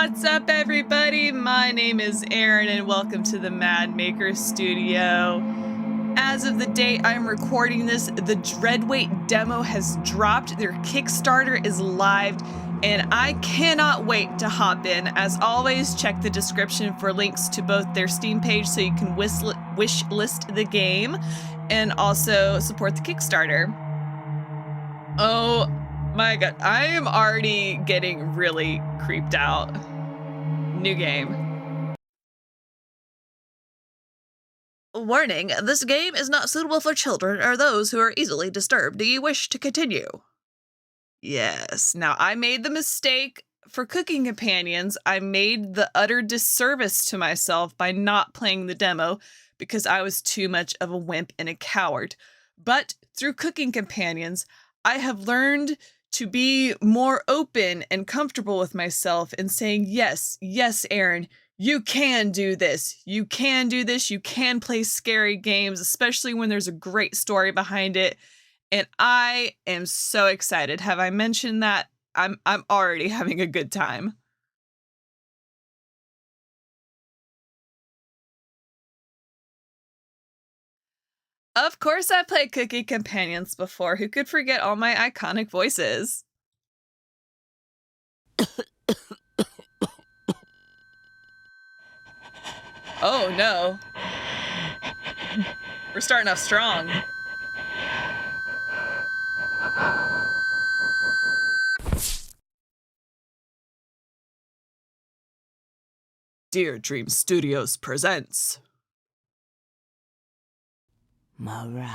What's up, everybody? My name is Aaron, and welcome to the Mad Maker Studio. As of the date I'm recording this, the Dreadweight demo has dropped. Their Kickstarter is live, and I cannot wait to hop in. As always, check the description for links to both their Steam page so you can wish list the game, and also support the Kickstarter. Oh my god, I am already getting really creeped out. New game. Warning, this game is not suitable for children or those who are easily disturbed. Do you wish to continue? Yes. Now, I made the mistake for Cooking Companions. I made the utter disservice to myself by not playing the demo because I was too much of a wimp and a coward. But through Cooking Companions, I have learned to be more open and comfortable with myself and saying, yes, Aaron, you can do this. You can do this. You can play scary games, especially when there's a great story behind it. And I am so excited. Have I mentioned that? I'm already having a good time. Of course, I played Cookie Companions before. Who could forget all my iconic voices? Oh no. We're starting off strong. Dear Dream Studios presents Mariah.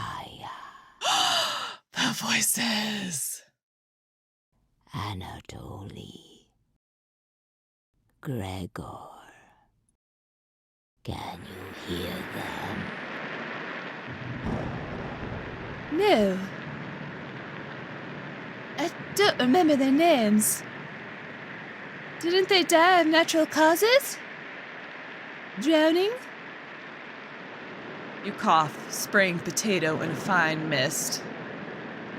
The voices. Anatoly. Gregor. Can you hear them? No. I don't remember their names. Didn't they die of natural causes? Drowning? You cough, spraying potato in a fine mist.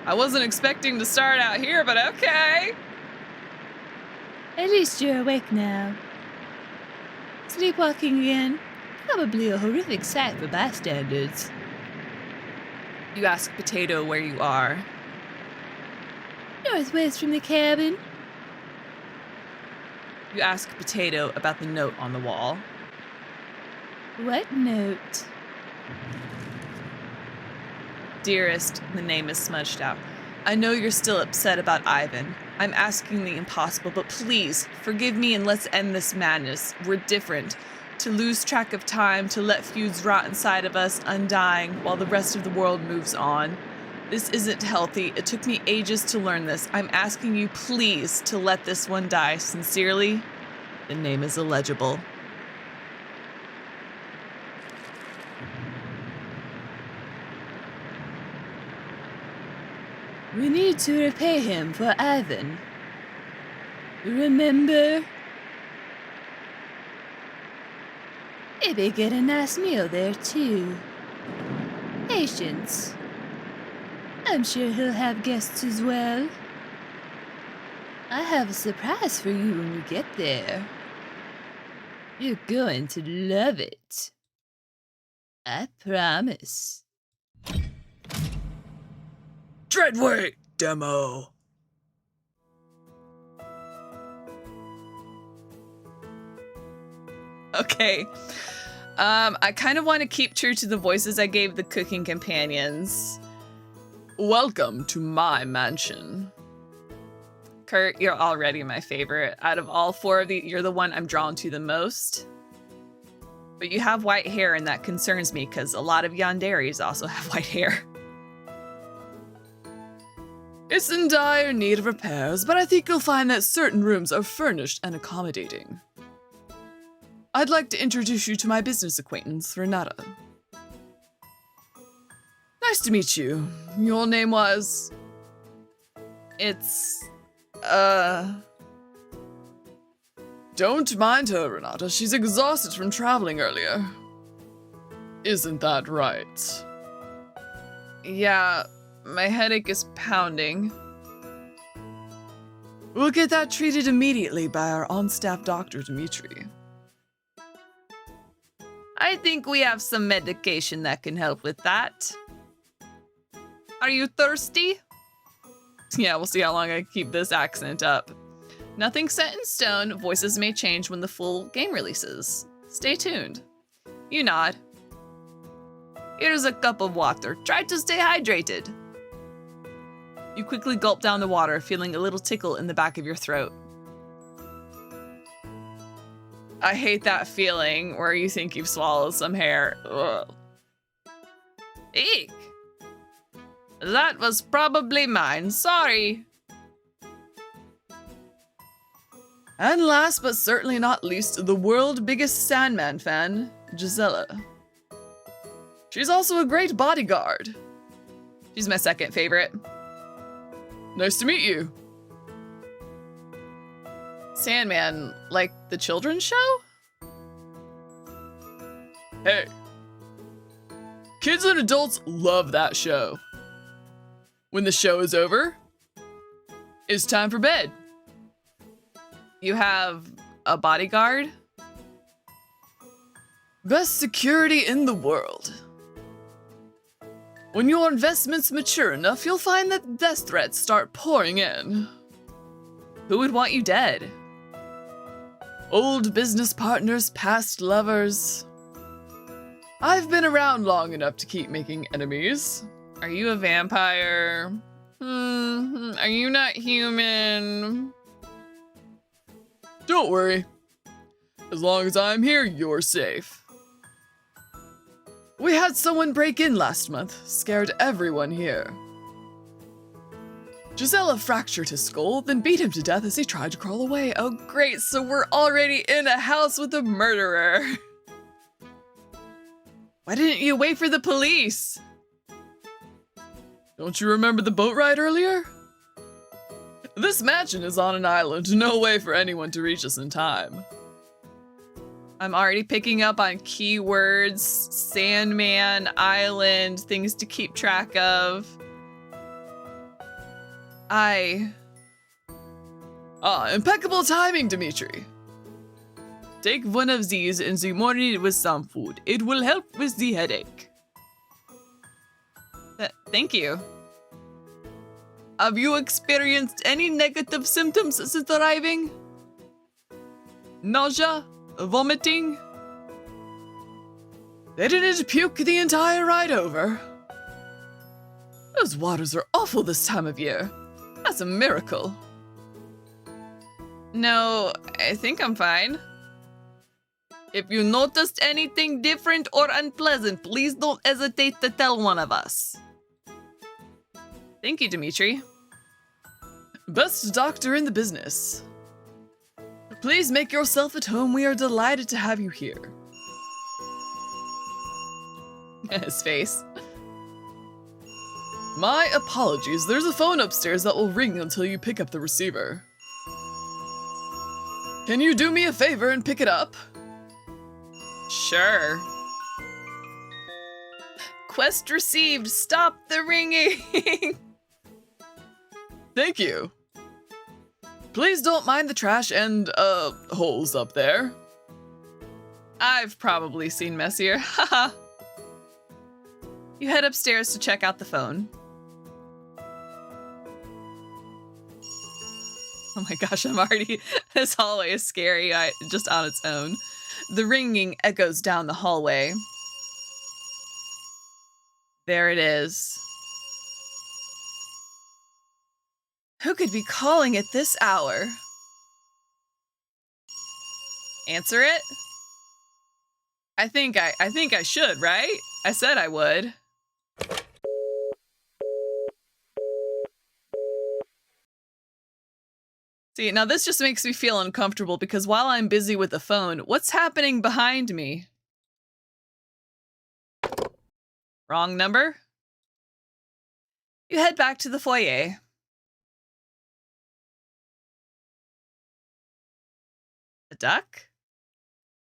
I wasn't expecting to start out here, but okay. At least you're awake now. Sleepwalking again. Probably a horrific sight for bystanders. You ask Potato where you are. Northwest from the cabin. You ask Potato about the note on the wall. What note? Dearest, the name is smudged out. I know you're still upset about Ivan. I'm asking the impossible, but please, forgive me and let's end this madness. We're different. To lose track of time, to let feuds rot inside of us, undying, while the rest of the world moves on. This isn't healthy. It took me ages to learn this. I'm asking you, please, to let this one die. Sincerely, the name is illegible. We need to repay him for Ivan. Remember? Maybe get a nice meal there, too. Patience. I'm sure he'll have guests as well. I have a surprise for you when we get there. You're going to love it. I promise. Dreadweight demo. Okay. I kind of want to keep true to the voices I gave the Cooking Companions. Welcome to my mansion. Kurt, you're already my favorite. Out of all four of you're the one I'm drawn to the most. But you have white hair, and that concerns me because a lot of yanderis also have white hair. It's in dire need of repairs, but I think you'll find that certain rooms are furnished and accommodating. I'd like to introduce you to my business acquaintance, Renata. Nice to meet you. Your name was... It's... Don't mind her, Renata. She's exhausted from traveling earlier. Isn't that right? Yeah, my headache is pounding. We'll get that treated immediately by our on-staff doctor, Dimitri. I think we have some medication that can help with that. Are you thirsty? Yeah, we'll see how long I keep this accent up. Nothing set in stone. Voices may change when the full game releases. Stay tuned. You nod. Here's a cup of water. Try to stay hydrated. You quickly gulp down the water, feeling a little tickle in the back of your throat. I hate that feeling where you think you've swallowed some hair. Ugh. Eek! That was probably mine. Sorry. And last but certainly not least, the world's biggest Sandman fan, Gisela. She's also a great bodyguard. She's my second favorite. Nice to meet you. Sandman, like the children's show? Hey. Kids and adults love that show. When the show is over, it's time for bed. You have a bodyguard? Best security in the world. When your investments mature enough, you'll find that death threats start pouring in. Who would want you dead? Old business partners, past lovers. I've been around long enough to keep making enemies. Are you a vampire? Are you not human? Don't worry. As long as I'm here, you're safe. We had someone break in last month, scared everyone here. Gisela fractured his skull, then beat him to death as he tried to crawl away. Oh great, so we're already in a house with a murderer. Why didn't you wait for the police? Don't you remember the boat ride earlier? This mansion is on an island, no way for anyone to reach us in time. I'm already picking up on keywords, Sandman, island, things to keep track of. Impeccable timing, Dimitri. Take one of these in the morning with some food. It will help with the headache. Thank you. Have you experienced any negative symptoms since arriving? Nausea? Vomiting? They didn't puke the entire ride over. Those waters are awful this time of year. That's a miracle. No, I think I'm fine. If you noticed anything different or unpleasant, please don't hesitate to tell one of us. Thank you, Dimitri. Best doctor in the business. Please make yourself at home. We are delighted to have you here. His face. My apologies. There's a phone upstairs that will ring until you pick up the receiver. Can you do me a favor and pick it up? Sure. Quest received. Stop the ringing. Thank you. Please don't mind the trash and, holes up there. I've probably seen messier. Haha. You head upstairs to check out the phone. Oh my gosh, I'm already... This hallway is scary, just on its own. The ringing echoes down the hallway. There it is. Who could be calling at this hour? Answer it? I think I should, right? I said I would. See, now this just makes me feel uncomfortable because while I'm busy with the phone, what's happening behind me? Wrong number? You head back to the foyer. A duck?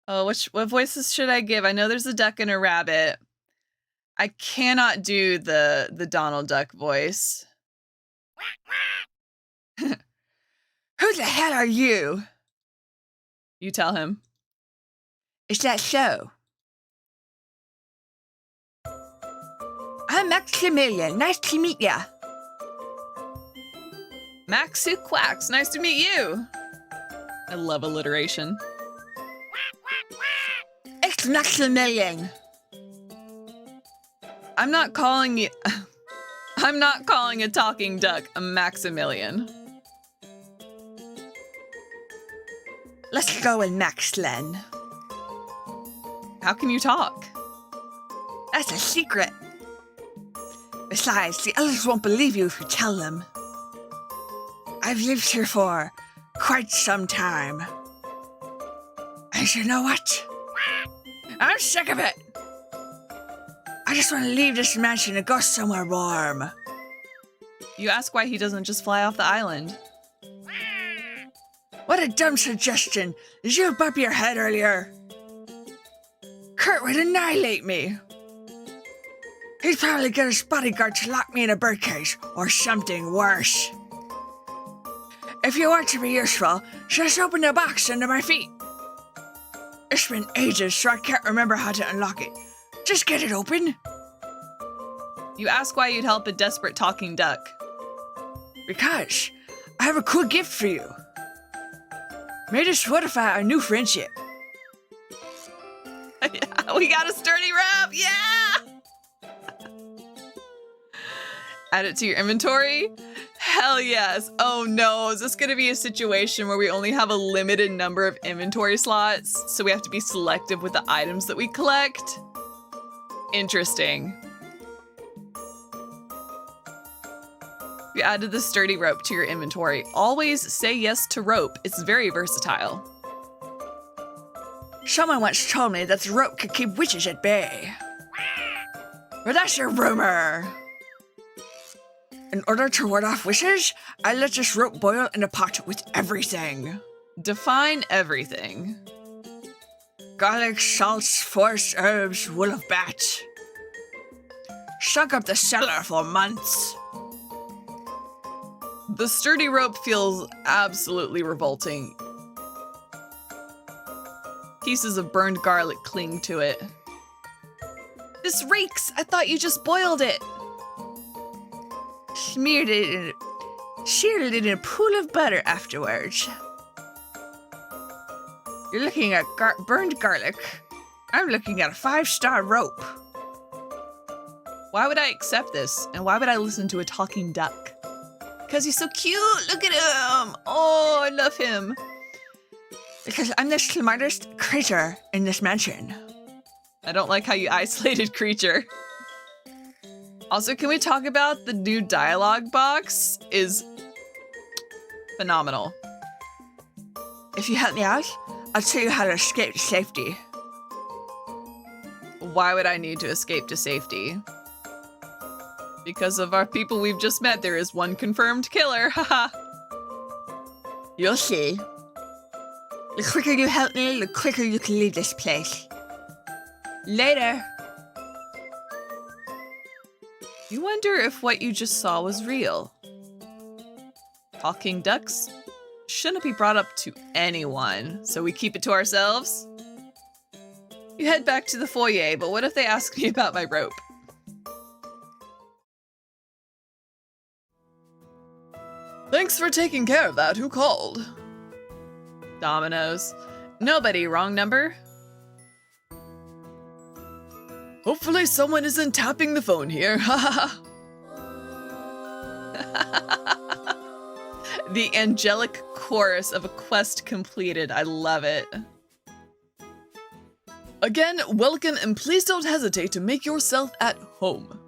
Oh, what voices should I give? I know there's a duck and a rabbit. I cannot do the Donald Duck voice. Who the hell are you? You tell him. Is that so? I'm Maximilian. Nice to meet ya. Max who quacks. Nice to meet you. I love alliteration. It's Maximilian. I'm not calling a talking duck a Maximilian. Let's go with Maxlen. How can you talk? That's a secret. Besides, the others won't believe you if you tell them. I've lived here for quite some time. And you know what? I'm sick of it. I just want to leave this mansion and go somewhere warm. You ask why he doesn't just fly off the island. What a dumb suggestion. Did you bump your head earlier? Kurt would annihilate me. He'd probably get his bodyguard to lock me in a birdcage or something worse. If you want to be useful, just open the box under my feet. It's been ages, so I can't remember how to unlock it. Just get it open. You ask why you'd help a desperate talking duck. Because I have a cool gift for you. May this solidify our new friendship. Yeah, we got a sturdy rope, yeah! Add it to your inventory? Hell yes. Oh no, is this gonna be a situation where we only have a limited number of inventory slots, so we have to be selective with the items that we collect? Interesting. You added the sturdy rope to your inventory. Always say yes to rope. It's very versatile. Someone once told me that the rope could keep witches at bay. But that's a rumor. In order to ward off wishes, I let this rope boil in a pot with everything. Define everything. Garlic, salts, forest herbs, wool of bat. Sunk up the cellar for months. The sturdy rope feels absolutely revolting. Pieces of burned garlic cling to it. This reeks! I thought you just boiled it! Seared it in a pool of butter afterwards. You're looking at burned garlic. I'm looking at a 5-star rope. Why would I accept this? And why would I listen to a talking duck? Because he's so cute! Look at him! Oh, I love him! Because I'm the smartest creature in this mansion. I don't like how you isolated creature. Also, can we talk about the new dialogue box is phenomenal. If you help me out, I'll tell you how to escape to safety. Why would I need to escape to safety? Because of our people we've just met, there is one confirmed killer, haha. You'll see. The quicker you help me, the quicker you can leave this place. Later. You wonder if what you just saw was real. Talking ducks shouldn't be brought up to anyone, so we keep it to ourselves. You head back to the foyer, but what if they ask me about my rope? Thanks for taking care of that. Who called? Dominoes. Nobody. Wrong number? Hopefully someone isn't tapping the phone here. The angelic chorus of a quest completed. I love it. Again, welcome, and please don't hesitate to make yourself at home.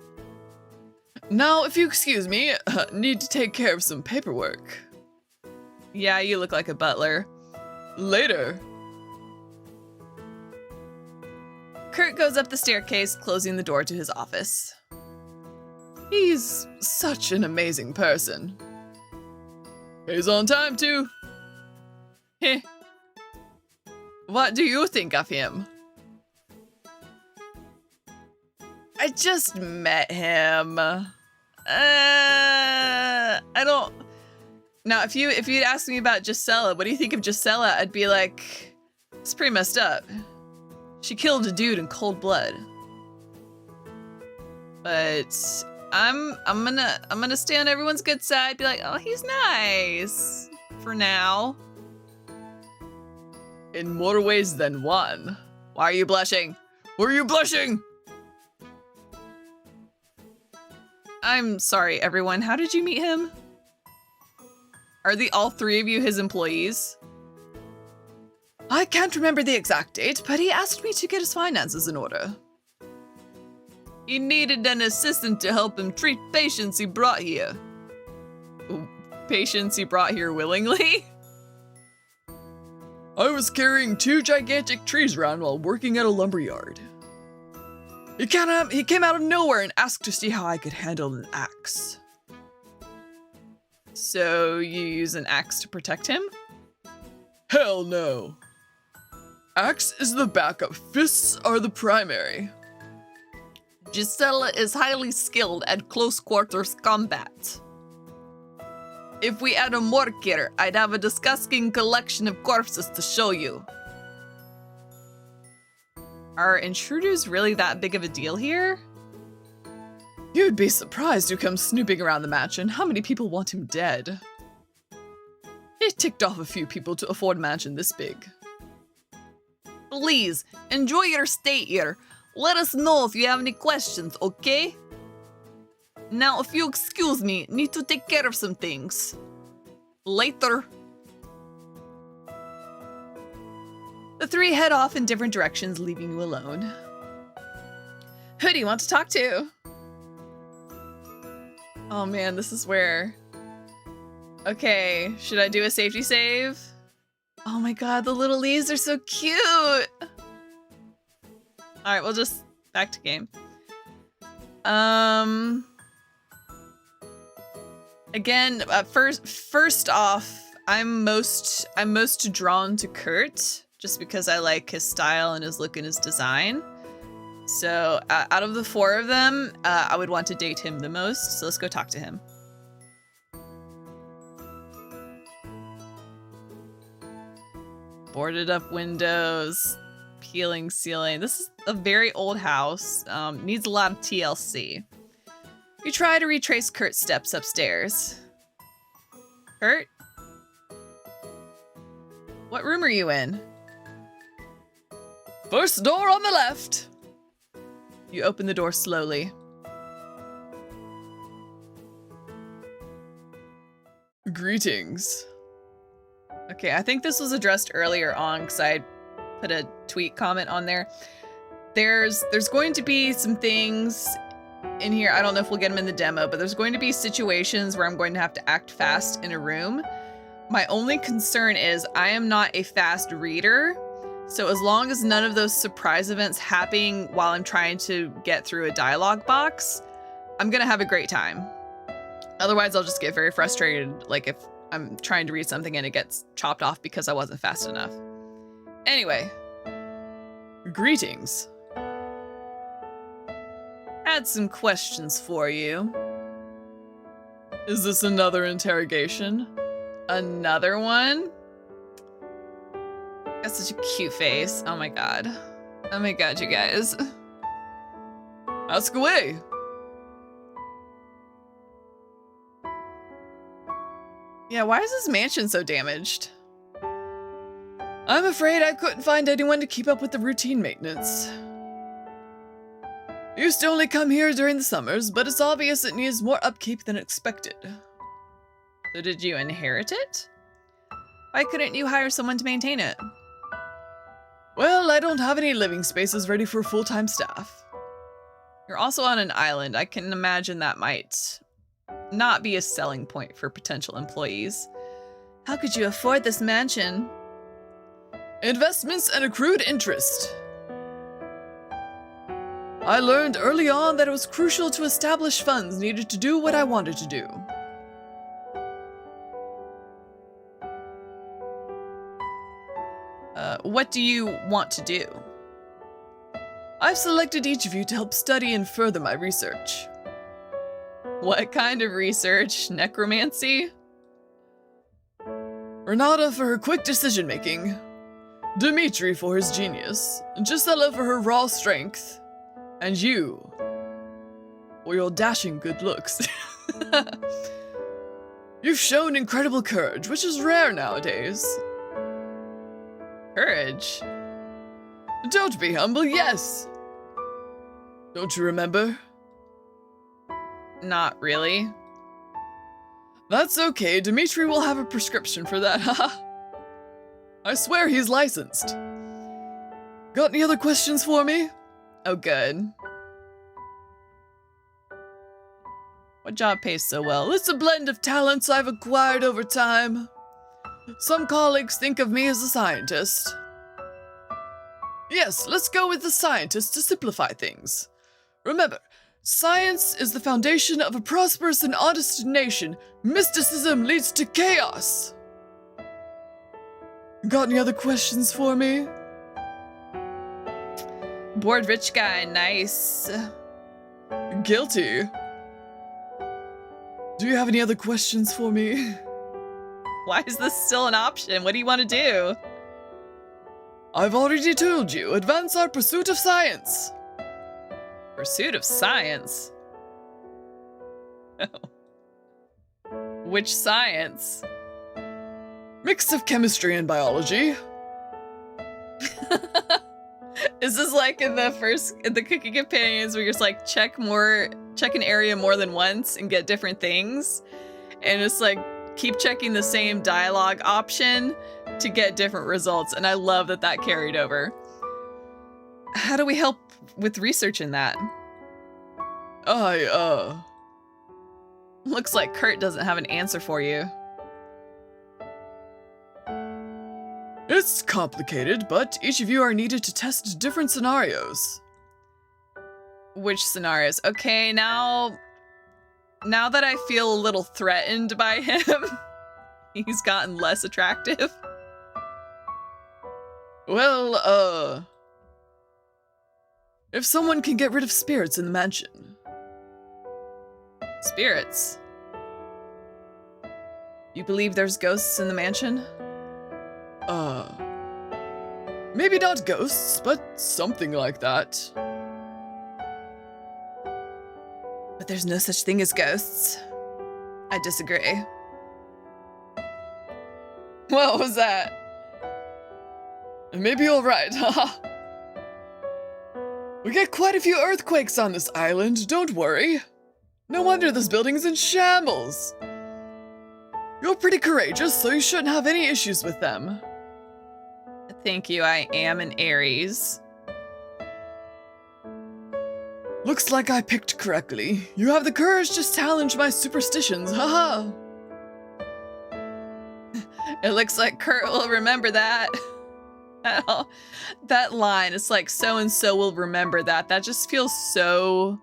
Now, if you excuse me, need to take care of some paperwork. Yeah, you look like a butler. Later. Kurt goes up the staircase, closing the door to his office. He's such an amazing person. He's on time, too. Heh. What do you think of him? I just met him. Now, if you'd asked me about Gisela, what do you think of Gisela? I'd be like, it's pretty messed up. She killed a dude in cold blood. But I'm gonna stay on everyone's good side. Be like, oh, he's nice for now. In more ways than one. Why are you blushing? Why are you blushing? I'm sorry, everyone. How did you meet him? Are all three of you his employees? I can't remember the exact date, but he asked me to get his finances in order. He needed an assistant to help him treat patients he brought here. Patients he brought here willingly? I was carrying 2 gigantic trees around while working at a lumberyard. He came out of nowhere and asked to see how I could handle an axe. So you use an axe to protect him? Hell no. Axe is the backup, fists are the primary. Gisela is highly skilled at close quarters combat. If we had a mortar, I'd have a disgusting collection of corpses to show you. Are intruders really that big of a deal here? You'd be surprised who comes snooping around the mansion. How many people want him dead? He ticked off a few people to afford a mansion this big. Please, enjoy your stay here. Let us know if you have any questions, okay? Now, if you excuse me, need to take care of some things. Later. The three head off in different directions, leaving you alone. Who do you want to talk to? Oh man, this is where... Okay, should I do a safety save? Oh my god, the little leaves are so cute! Alright, we'll just... back to game. Again, first off, I'm most drawn to Kurt, just because I like his style and his look and his design. So out of the 4 of them, I would want to date him the most. So let's go talk to him. Boarded up windows, peeling ceiling. This is a very old house. Needs a lot of TLC. You try to retrace Kurt's steps upstairs. Kurt? What room are you in? First door on the left. You open the door slowly. Greetings. Okay, I think this was addressed earlier on because I put a tweet comment on there. There's going to be some things in here. I don't know if we'll get them in the demo, but there's going to be situations where I'm going to have to act fast in a room. My only concern is I am not a fast reader. So as long as none of those surprise events happening while I'm trying to get through a dialogue box, I'm gonna have a great time. Otherwise, I'll just get very frustrated, like if I'm trying to read something and it gets chopped off because I wasn't fast enough. Anyway, greetings. Had some questions for you. Is this another interrogation? Another one? Got such a cute face. Oh my god. Oh my god, you guys. Ask away. Yeah, why is this mansion so damaged? I'm afraid I couldn't find anyone to keep up with the routine maintenance. Used to only come here during the summers, but it's obvious it needs more upkeep than expected. So did you inherit it? Why couldn't you hire someone to maintain it? Well, I don't have any living spaces ready for full-time staff. You're also on an island. I can imagine that might not be a selling point for potential employees. How could you afford this mansion? Investments and accrued interest. I learned early on that it was crucial to establish funds needed to do what I wanted to do. What do you want to do? I've selected each of you to help study and further my research. What kind of research? Necromancy? Renata for her quick decision-making. Dimitri for his genius. Gisela for her raw strength. And you for your dashing good looks. You've shown incredible courage, which is rare nowadays. Courage? Don't be humble, yes. Don't you remember? Not really. That's okay, Dimitri will have a prescription for that, haha. I swear he's licensed. Got any other questions for me? Oh, good. What job pays so well? It's a blend of talents I've acquired over time. Some colleagues think of me as a scientist. Yes, let's go with the scientist to simplify things. Remember, science is the foundation of a prosperous and honest nation. Mysticism leads to chaos. Got any other questions for me? Bored rich guy, nice. Guilty. Do you have any other questions for me? Why is this still an option? What do you want to do? I've already told you, advance our pursuit of science. Pursuit of science? Which science? Mix of chemistry and biology. Is this like in the cooking companions where you're just like check an area more than once and get different things? And it's like keep checking the same dialogue option to get different results. And I love that that carried over. How do we help with research in that? Looks like Kurt doesn't have an answer for you. It's complicated, but each of you are needed to test different scenarios. Which scenarios? Okay, now that I feel a little threatened by him, he's gotten less attractive. Well, if someone can get rid of spirits in the mansion. Spirits? You believe there's ghosts in the mansion? Maybe not ghosts, but something like that. But there's no such thing as ghosts. I disagree. What was that? Maybe you're right, haha. We get quite a few earthquakes on this island, don't worry. No wonder this building's in shambles. You're pretty courageous, so you shouldn't have any issues with them. Thank you, I am an Aries. Looks like I picked correctly. You have the courage to challenge my superstitions, haha. It looks like Kurt will remember that. That line, it's like so-and-so will remember that. That just feels so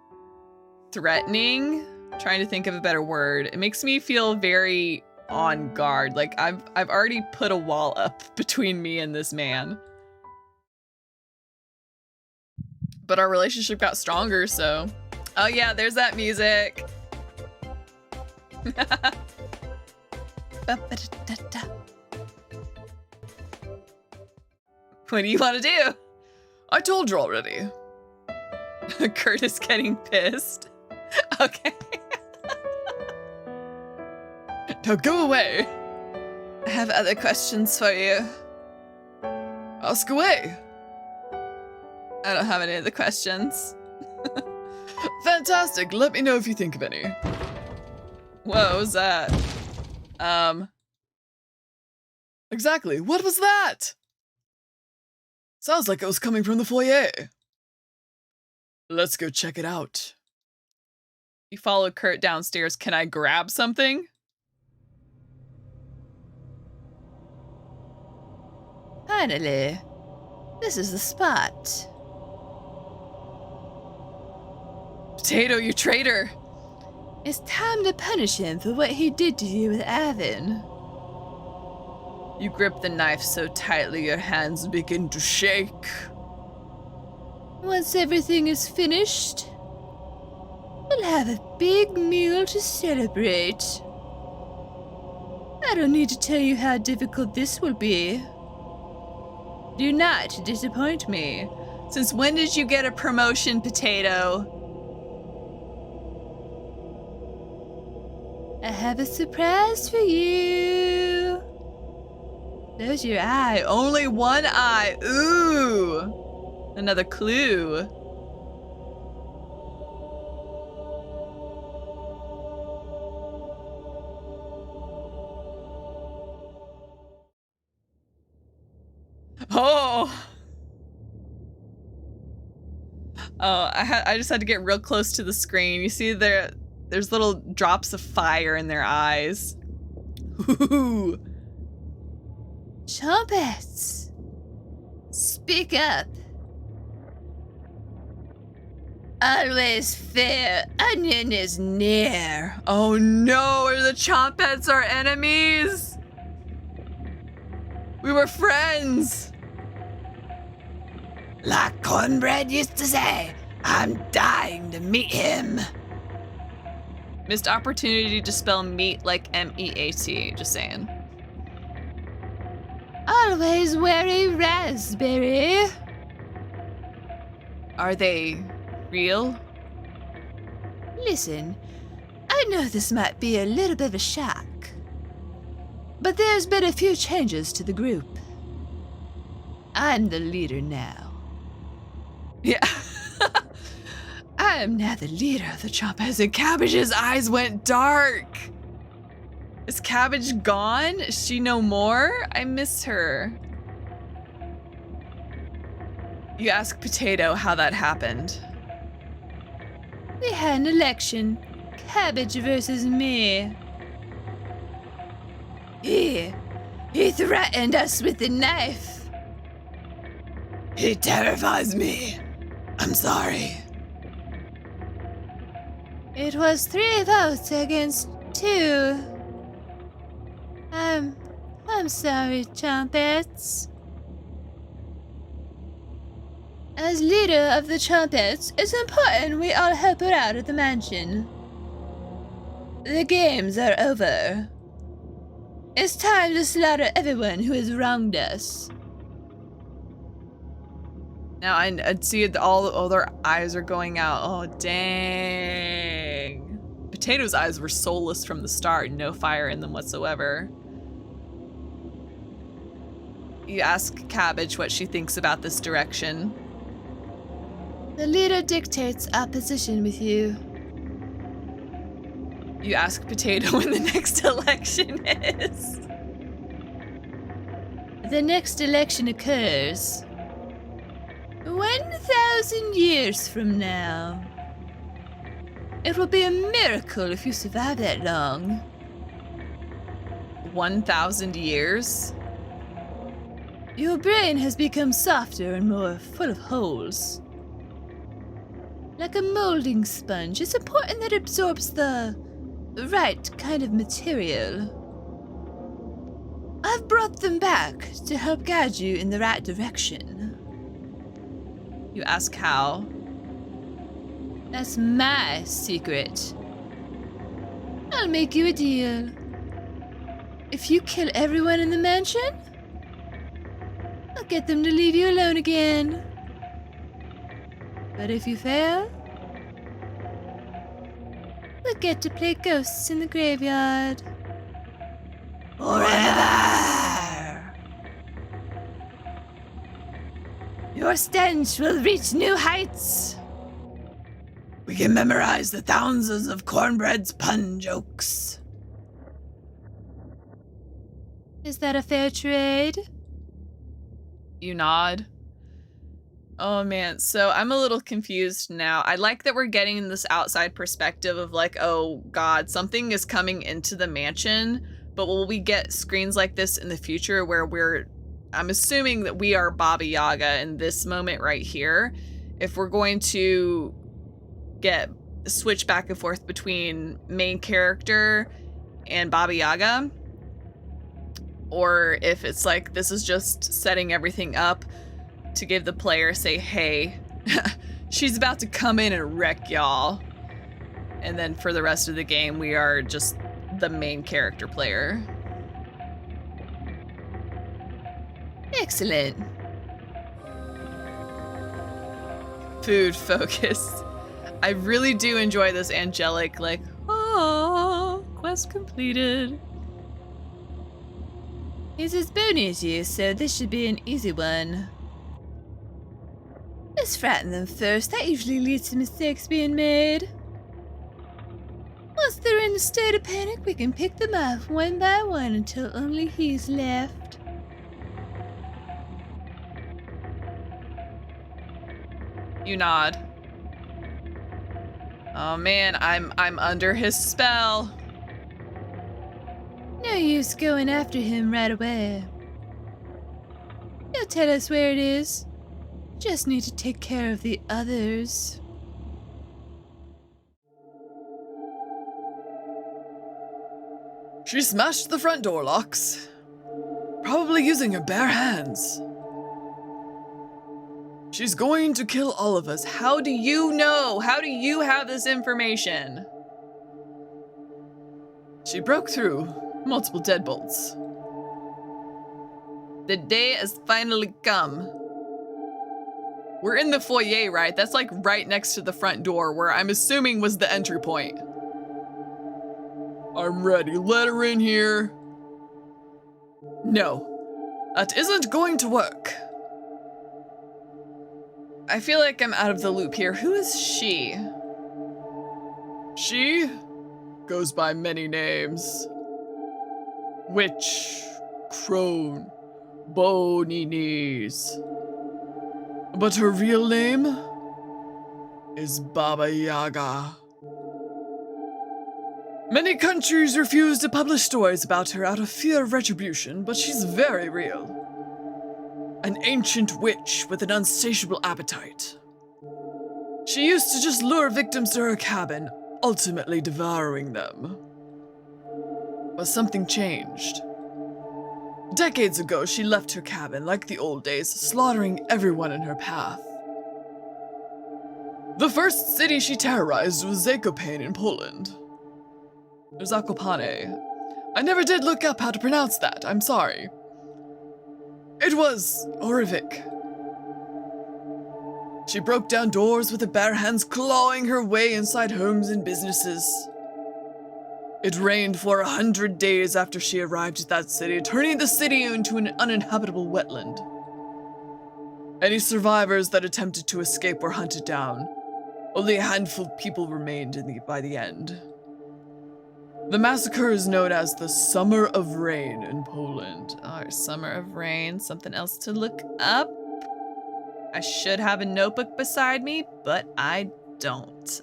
threatening. I'm trying to think of a better word. It makes me feel very on guard. Like I've already put a wall up between me and this man. But our relationship got stronger, so. Oh yeah, there's that music. What do you want to do? I told you already. Kurt is getting pissed. Okay. Now go away. I have other questions for you. Ask away. I don't have any other questions. Fantastic. Let me know if you think of any. What was that? Exactly. What was that? Sounds like it was coming from the foyer. Let's go check it out. You followed Kurt downstairs. Can I grab something? Finally, this is the spot. Potato, you traitor! It's time to punish him for what he did to you with Avin. You grip the knife so tightly your hands begin to shake. Once everything is finished, we'll have a big meal to celebrate. I don't need to tell you how difficult this will be. Do not disappoint me. Since when did you get a promotion, Potato? I have a surprise for you. Close your eye. Only one eye. Ooh. Another clue. Oh. Oh, I just had to get real close to the screen. You see there's little drops of fire in their eyes. Ooh. Chompettes, speak up. Always fair, onion is near. Oh no, are the Chompettes our enemies? We were friends. Like Cornbread used to say, I'm dying to meet him. Missed opportunity to spell meat like M-E-A-T, just saying. Always wary raspberry. Are they real? Listen, I know this might be a little bit of a shock, but there's been a few changes to the group. I'm the leader now. Yeah. I am now the leader of the Chompettes. And Cabbage's eyes went dark. Is Cabbage gone? Is she no more? I miss her. You ask Potato how that happened. We had an election. Cabbage versus me. He threatened us with a knife. He terrifies me. I'm sorry. It was 3 votes against 2. I'm sorry, Chompettes. As leader of the Chompettes, it's important we all help her out at the mansion. The games are over. It's time to slaughter everyone who has wronged us. Now I'd see all their eyes are going out. Oh, dang. Potato's eyes were soulless from the start, no fire in them whatsoever. You ask Cabbage what she thinks about this direction. The leader dictates our position with you. You ask Potato when the next election is. The next election occurs 1,000 years from now. It will be a miracle if you survive that long. 1,000 years? Your brain has become softer and more full of holes. Like a molding sponge, it's important that it absorbs the right kind of material. I've brought them back to help guide you in the right direction. You ask how. That's my secret. I'll make you a deal. If you kill everyone in the mansion, I'll get them to leave you alone again. But if you fail, we'll get to play ghosts in the graveyard. Forever! Your stench will reach new heights. We can memorize the thousands of Cornbread's pun jokes. Is that a fair trade? You nod. Oh man, so I'm a little confused now. I like that we're getting this outside perspective of like, oh god, something is coming into the mansion, but will we get screens like this in the future where I'm assuming that we are Baba Yaga in this moment right here. If we're going to switch back and forth between main character and Baba Yaga, or if it's like this is just setting everything up to give the player say, hey, she's about to come in and wreck y'all. And then for the rest of the game, we are just the main character player. Excellent. Food focused. I really do enjoy this angelic, like, oh, quest completed. He's as bony as you, so this should be an easy one. Let's frighten them first. That usually leads to mistakes being made. Once they're in a state of panic, we can pick them off one by one until only he's left. You nod. Oh man, I'm under his spell. No use going after him right away. He'll tell us where it is. Just need to take care of the others. She smashed the front door locks, probably using her bare hands. She's going to kill all of us. How do you know? How do you have this information? She broke through multiple deadbolts. The day has finally come. We're in the foyer, right? That's like right next to the front door, where I'm assuming was the entry point. I'm ready. Let her in here. No, that isn't going to work. I feel like I'm out of the loop here. Who is she? She goes by many names. Witch, crone, bony knees. But her real name is Baba Yaga. Many countries refuse to publish stories about her out of fear of retribution, but she's very real. An ancient witch with an insatiable appetite. She used to just lure victims to her cabin, ultimately devouring them. But something changed. Decades ago, she left her cabin like the old days, slaughtering everyone in her path. The first city she terrorized was Zakopane in Poland. Or Zakopane. I never did look up how to pronounce that, I'm sorry. It was horrific. She broke down doors with her bare hands, clawing her way inside homes and businesses. It rained for 100 days after she arrived at that city, turning the city into an uninhabitable wetland. Any survivors that attempted to escape were hunted down. Only a handful of people remained by the end. The massacre is known as the Summer of Rain in Poland. Oh, Summer of Rain, something else to look up. I should have a notebook beside me, but I don't.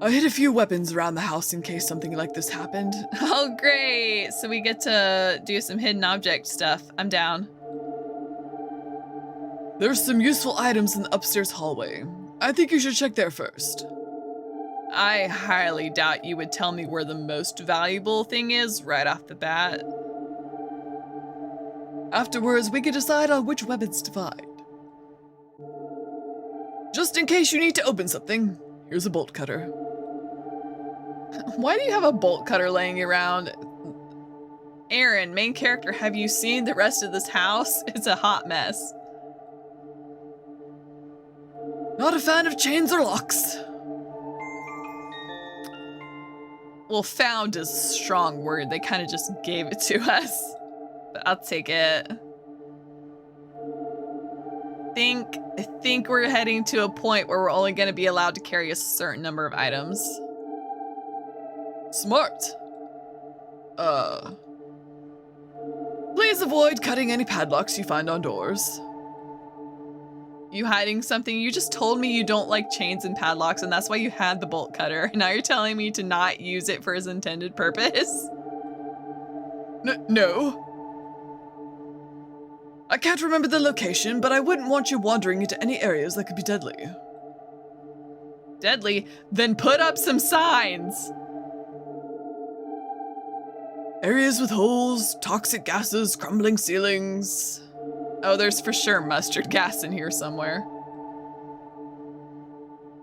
I hid a few weapons around the house in case something like this happened. Oh, great. So we get to do some hidden object stuff. I'm down. There's some useful items in the upstairs hallway. I think you should check there first. I highly doubt you would tell me where the most valuable thing is right off the bat. Afterwards, we can decide on which weapons to find. Just in case you need to open something, here's a bolt cutter. Why do you have a bolt cutter laying around? Aaron, main character, have you seen the rest of this house? It's a hot mess. Not a fan of chains or locks. Well, found is a strong word. They kind of just gave it to us. But I'll take it. I think we're heading to a point where we're only going to be allowed to carry a certain number of items. Smart. Please avoid cutting any padlocks you find on doors. You hiding something? You just told me you don't like chains and padlocks, and that's why you had the bolt cutter. Now you're telling me to not use it for its intended purpose? No. I can't remember the location, but I wouldn't want you wandering into any areas that could be deadly. Deadly? Then put up some signs! Areas with holes, toxic gases, crumbling ceilings. Oh, there's for sure mustard gas in here somewhere.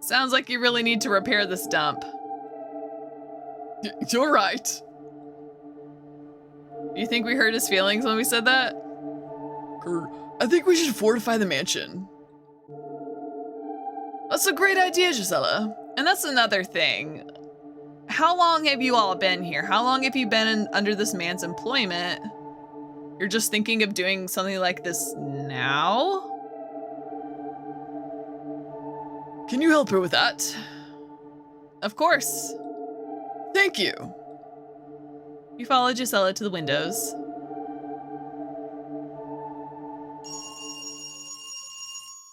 Sounds like you really need to repair this dump. You're right. You think we hurt his feelings when we said that? I think we should fortify the mansion. That's a great idea, Gisela. And that's another thing. How long have you all been here? How long have you been under this man's employment? You're just thinking of doing something like this now? Can you help her with that? Of course. Thank you. You follow Gisela to the windows.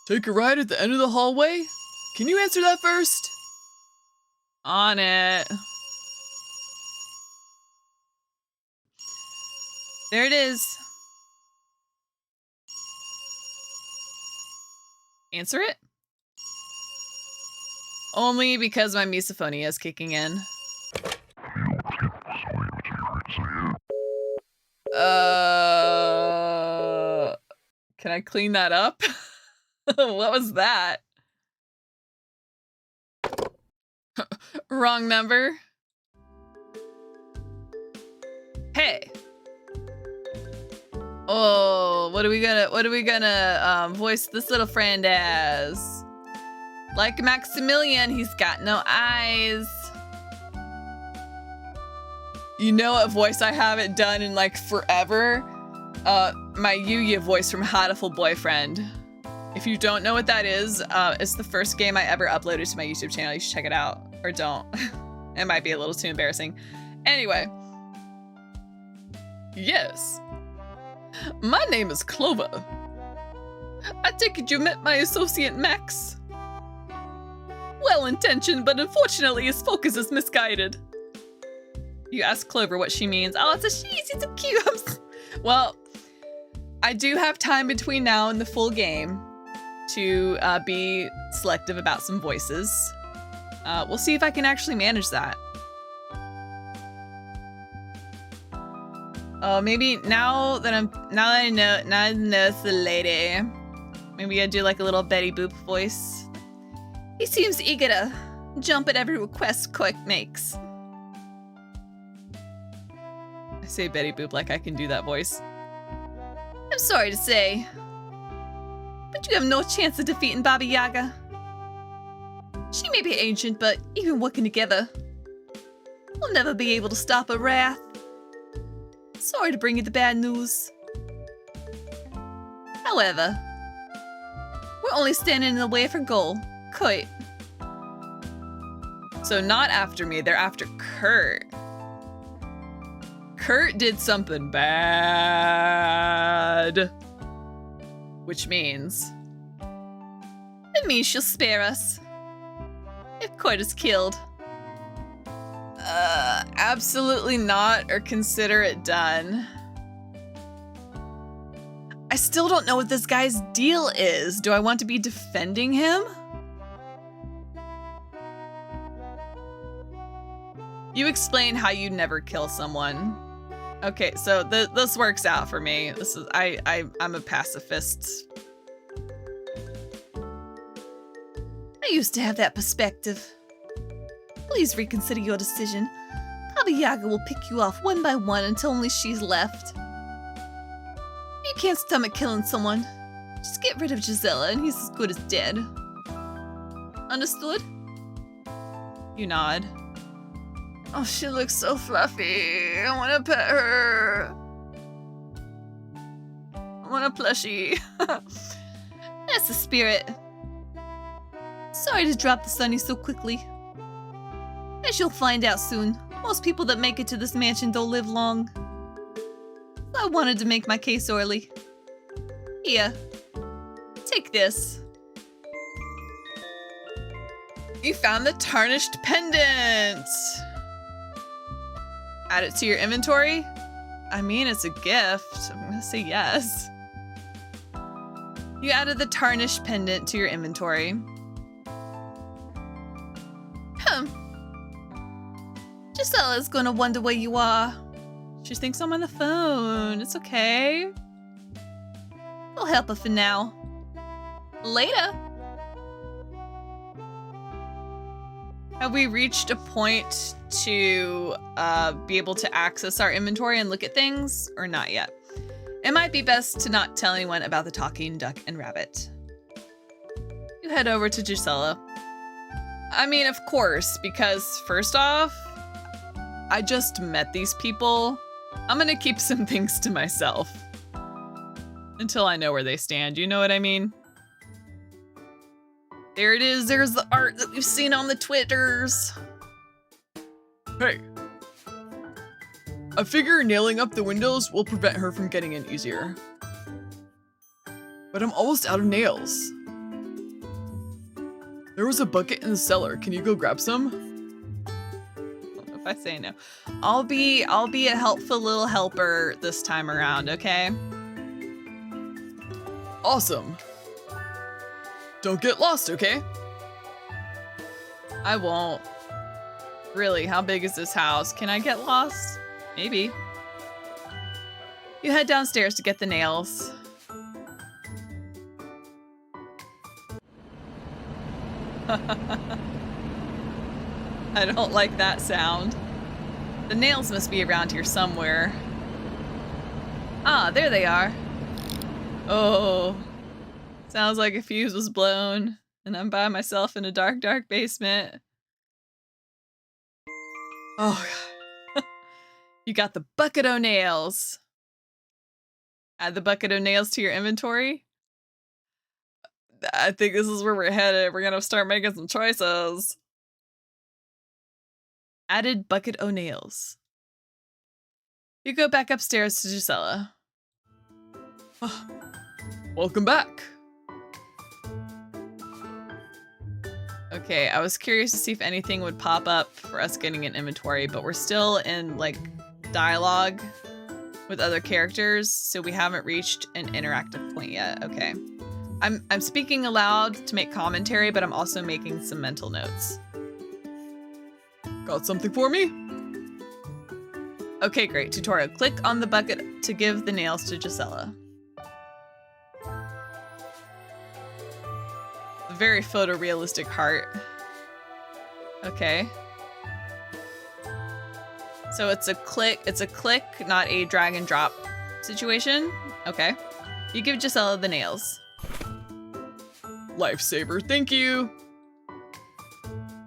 Take a ride at the end of the hallway? Can you answer that first? On it. There it is. Answer it? Only because my misophonia is kicking in. Can I clean that up? What was that? Wrong number. Hey. Oh, what are we gonna voice this little friend as? Like Maximilian, he's got no eyes. You know what voice I haven't done in like forever? My Yuya voice from Hatful Boyfriend. If you don't know what that is, it's the first game I ever uploaded to my YouTube channel. You should check it out. Or don't. It might be a little too embarrassing. Anyway. Yes. My name is Clover. I take it you met my associate Max. Well-intentioned, but unfortunately his focus is misguided. You ask Clover what she means. Oh, it's a she. She's so cute. Well, I do have time between now and the full game to be selective about some voices. We'll see if I can actually manage that. Oh, maybe now that I know it's the lady, maybe I do like a little Betty Boop voice. He seems eager to jump at every request Coit makes. I say Betty Boop like I can do that voice. I'm sorry to say, but you have no chance of defeating Baba Yaga. She may be ancient, but even working together, we'll never be able to stop her wrath. Sorry to bring you the bad news. However, we're only standing in the way of her goal, Coit. So not after me, they're after Kurt. Kurt did something bad. Which means... It means she'll spare us. If Coit is killed. Absolutely not, or consider it done. I still don't know what this guy's deal is. Do I want to be defending him? You explain how you never kill someone. Okay, so this works out for me. This is I'm a pacifist. I used to have that perspective. Please reconsider your decision. Baba Yaga will pick you off one by one until only she's left. You can't stomach killing someone. Just get rid of Gisela and he's as good as dead. Understood? You nod. Oh, she looks so fluffy. I want to pet her. I want a plushie. That's the spirit. Sorry to drop the sunny so quickly. As you'll find out soon, most people that make it to this mansion don't live long. So I wanted to make my case early. Here, take this. You found the tarnished pendant! Add it to your inventory? I mean, it's a gift. I'm gonna say yes. You added the tarnished pendant to your inventory. Gisela's gonna wonder where you are. She thinks I'm on the phone. It's okay. I'll help her for now. Later. Have we reached a point to be able to access our inventory and look at things, or not yet? It might be best to not tell anyone about the talking duck and rabbit. You head over to Gisela. I mean, of course, because first off, I just met these people. I'm gonna keep some things to myself. Until I know where they stand, you know what I mean? There it is, there's the art that we've seen on the Twitters. Hey. I figure nailing up the windows will prevent her from getting in easier. But I'm almost out of nails. There was a bucket in the cellar. Can you go grab some? I don't know if I say no. I'll be a helpful little helper this time around, okay? Awesome. Don't get lost, okay? I won't. Really, how big is this house? Can I get lost? Maybe. You head downstairs to get the nails. I don't like that sound. The nails must be around here somewhere. Ah, there they are. Oh, sounds like a fuse was blown and I'm by myself in a dark, dark basement. Oh, you got the bucket o' nails. Add the bucket of nails to your inventory. I think this is where we're headed. We're gonna start making some choices. Added bucket o' nails. You go back upstairs to Gisela. Oh, welcome back. Okay, I was curious to see if anything would pop up for us getting an inventory, but we're still in like dialogue with other characters, so we haven't reached an interactive point yet. Okay. I'm speaking aloud to make commentary, but I'm also making some mental notes. Got something for me? Okay, great. Tutorial. Click on the bucket to give the nails to Gisela. A very photorealistic heart. Okay. So it's a click, not a drag and drop situation. Okay. You give Gisela the nails. Lifesaver, thank you.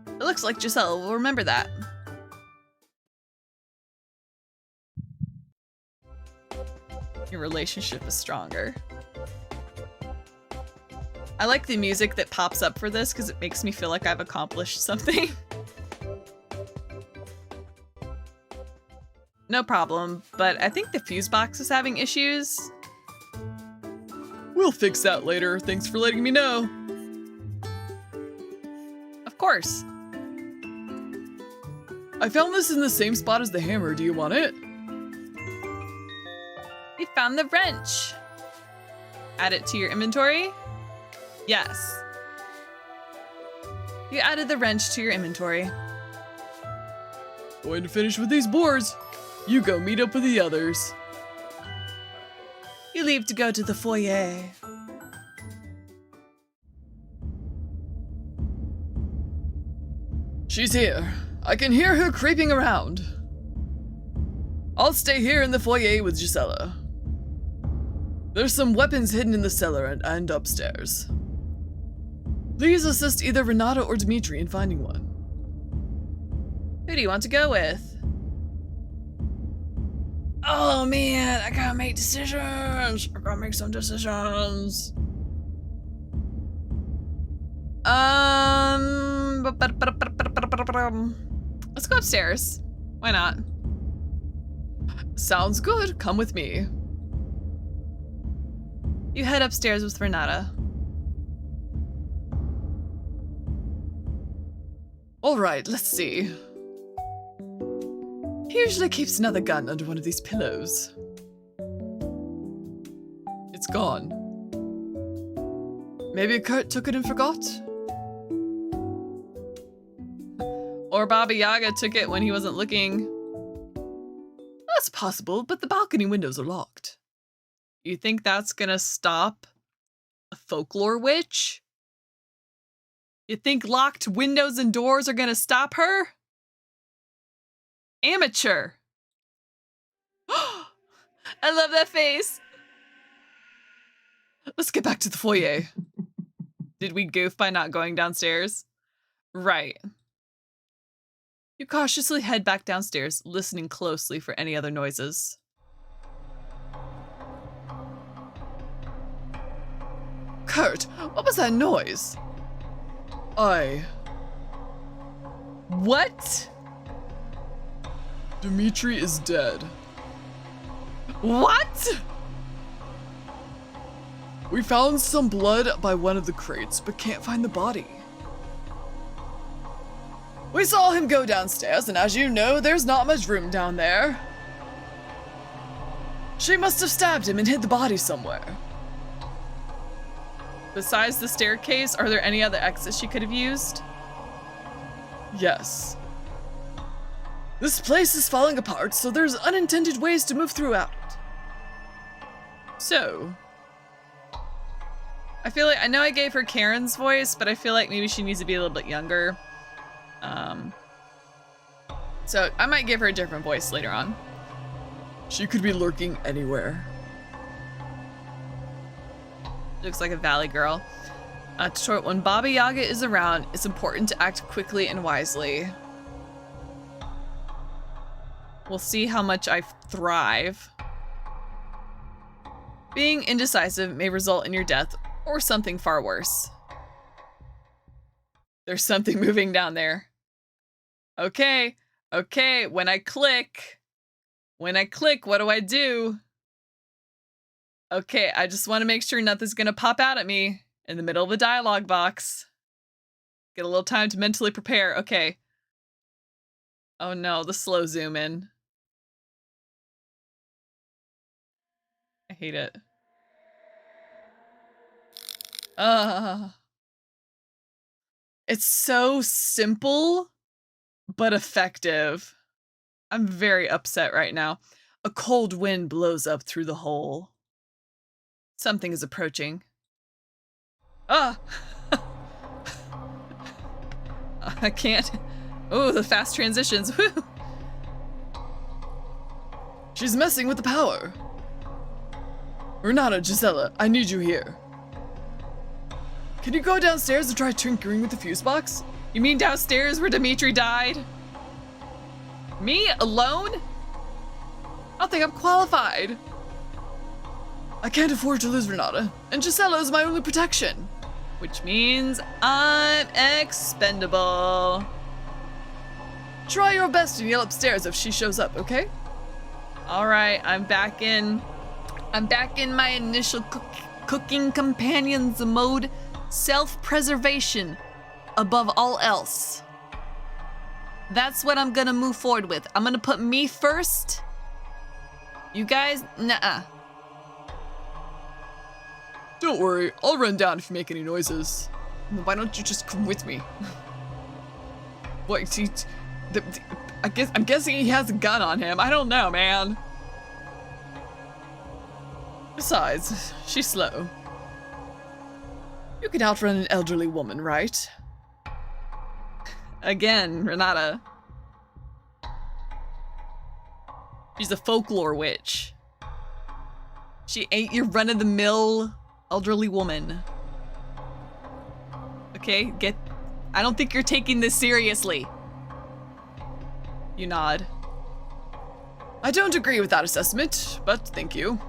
It looks like Gisela will remember that. Your relationship is stronger. I like the music that pops up for this because it makes me feel like I've accomplished something. No problem, but I think the fuse box is having issues. We'll fix that later. Thanks for letting me know. Of course. I found this in the same spot as the hammer. Do you want it? You found the wrench. Add it to your inventory? Yes. You added the wrench to your inventory. Going to finish with these boards. You go meet up with the others. You leave to go to the foyer. She's here. I can hear her creeping around. I'll stay here in the foyer with Gisela. There's some weapons hidden in the cellar and upstairs. Please assist either Renata or Dimitri in finding one. Who do you want to go with? Oh man, I gotta make decisions. I gotta make some decisions. Let's go upstairs. Why not? Sounds good. Come with me. You head upstairs with Renata. All right, let's see. He usually keeps another gun under one of these pillows. It's gone. Maybe Kurt took it and forgot? Or Baba Yaga took it when he wasn't looking. That's possible, but the balcony windows are locked. You think that's gonna stop a folklore witch? You think locked windows and doors are gonna stop her? Amateur. I love that face. Let's get back to the foyer. Did we goof by not going downstairs? Right. You cautiously head back downstairs, listening closely for any other noises. Kurt, what was that noise? What? Dimitri is dead. What? We found some blood by one of the crates, but can't find the body. We saw him go downstairs, and as you know, there's not much room down there. She must have stabbed him and hid the body somewhere. Besides the staircase, are there any other exits she could have used? Yes. This place is falling apart, so there's unintended ways to move throughout it. So, I feel like, I know I gave her Karen's voice, but I feel like maybe she needs to be a little bit younger. So I might give her a different voice later on. She could be lurking anywhere. Looks like a valley girl. Tutorial, when Baba Yaga is around, it's important to act quickly and wisely. We'll see how much I thrive. Being indecisive may result in your death or something far worse. There's something moving down there. Okay, okay, when I click, what do I do? Okay, I just want to make sure nothing's gonna pop out at me in the middle of a dialogue box. Get a little time to mentally prepare. Okay. Oh no, the slow zoom in. I hate it. It's so simple, but effective. I'm very upset right now. A cold wind blows up through the hole. Something is approaching. Ah! I can't. Oh, the fast transitions. Woo! She's messing with the power. Renata, Gisela, I need you here. Can you go downstairs and try tinkering with the fuse box? You mean downstairs where Dimitri died? Me? Alone? I don't think I'm qualified. I can't afford to lose Renata, and Gisela is my only protection. Which means I'm expendable. Try your best and yell upstairs if she shows up, okay? All right, I'm back in my initial cooking companions mode. Self-preservation above all else. That's what I'm gonna move forward with. I'm gonna put me first. You guys, nuh-uh. Don't worry, I'll run down if you make any noises. Why don't you just come with me? What? I'm guessing he has a gun on him. I don't know, man. Besides, she's slow. You can outrun an elderly woman, right? Again, Renata. She's a folklore witch. She ain't your run-of-the-mill elderly woman. Okay, I don't think you're taking this seriously. You nod. I don't agree with that assessment, but thank you.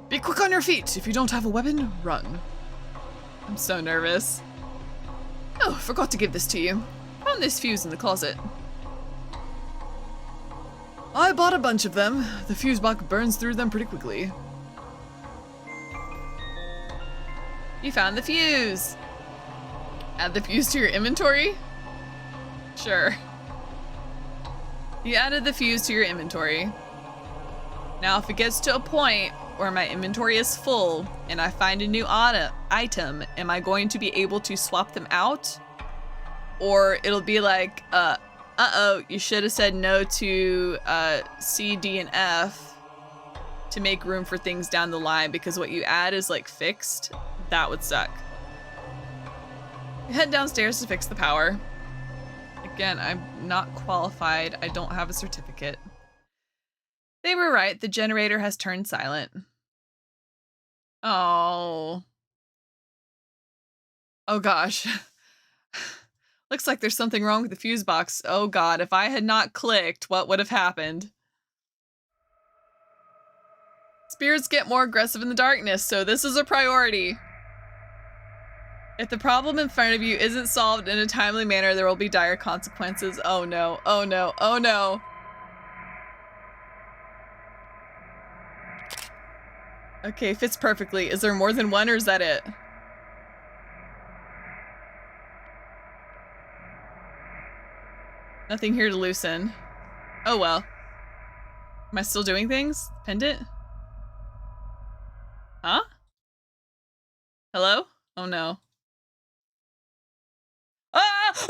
Be quick on your feet. If you don't have a weapon, run. I'm so nervous. Oh, forgot to give this to you. Found this fuse in the closet. I bought a bunch of them. The fuse box burns through them pretty quickly. You found the fuse. Add the fuse to your inventory? Sure. You added the fuse to your inventory. Now, if it gets to a point where my inventory is full and I find a new item, am I going to be able to swap them out? Or it'll be like, uh-oh, you should have said no to C, D, and F to make room for things down the line because what you add is like fixed. That would suck. Head downstairs to fix the power. Again, I'm not qualified. I don't have a certificate. They were right. The generator has turned silent. Oh. Oh gosh. Looks like there's something wrong with the fuse box. Oh god, if I had not clicked, what would have happened? Spirits get more aggressive in the darkness, so this is a priority. If the problem in front of you isn't solved in a timely manner, there will be dire consequences. Oh no, oh no, oh no. Okay, fits perfectly. Is there more than one or is that it? Nothing here to loosen. Oh well. Am I still doing things? Pendant? Huh? Hello? Oh no. Ah! Ah!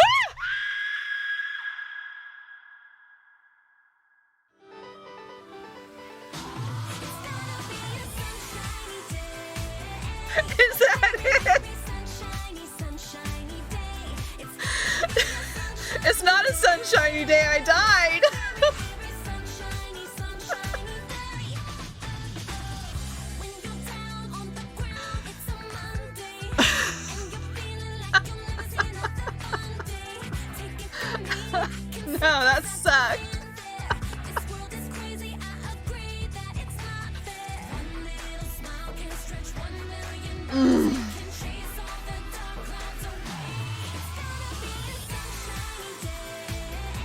Is that it? It's not a sunshiny day, I died! No, that sucked.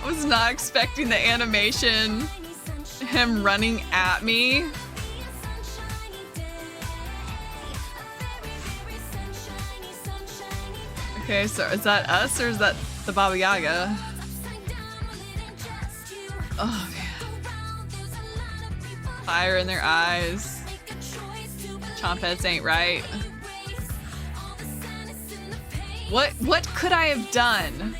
I was not expecting the animation. Him running at me. Okay, so is that us or is that the Baba Yaga? Oh man. Fire in their eyes. Chompettes ain't right. What could I have done?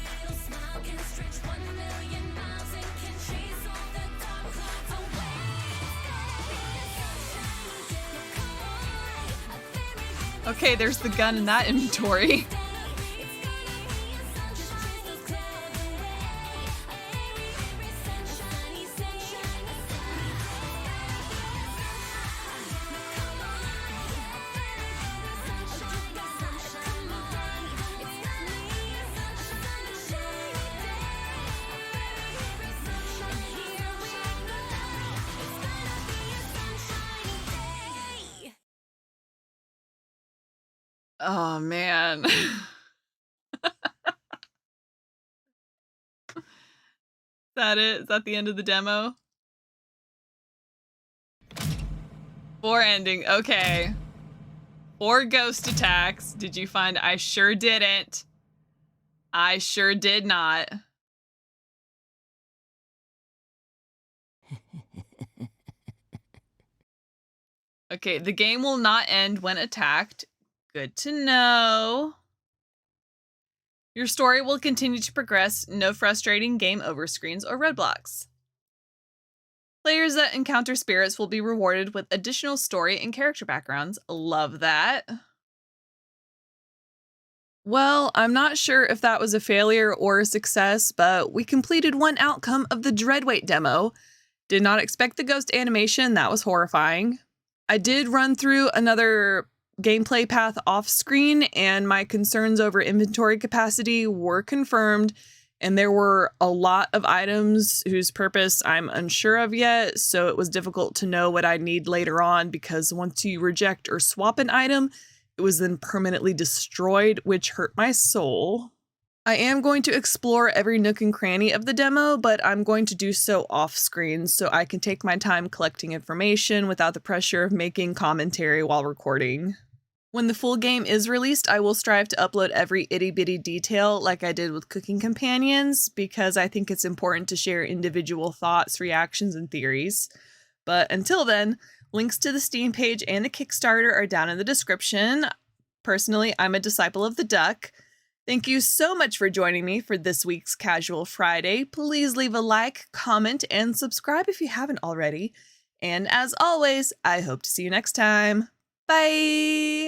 Okay, there's the gun in that inventory. Oh man. That it? Is that the end of the demo? 4 ending. Okay. 4 ghost attacks. Did you find? I sure didn't. I sure did not. Okay, the game will not end when attacked. Good to know. Your story will continue to progress. No frustrating game over screens or roadblocks. Players that encounter spirits will be rewarded with additional story and character backgrounds. Love that. Well, I'm not sure if that was a failure or a success, but we completed one outcome of the Dreadweight demo. Did not expect the ghost animation. That was horrifying. I did run through another gameplay path off screen, and my concerns over inventory capacity were confirmed, and there were a lot of items whose purpose I'm unsure of yet, so it was difficult to know what I'd need later on, because once you reject or swap an item, it was then permanently destroyed, which hurt my soul. I am going to explore every nook and cranny of the demo, but I'm going to do so off screen so I can take my time collecting information without the pressure of making commentary while recording. When the full game is released, I will strive to upload every itty-bitty detail like I did with Cooking Companions, because I think it's important to share individual thoughts, reactions, and theories. But until then, links to the Steam page and the Kickstarter are down in the description. Personally, I'm a disciple of the duck. Thank you so much for joining me for this week's Casual Friday. Please leave a like, comment, and subscribe if you haven't already. And as always, I hope to see you next time. Bye!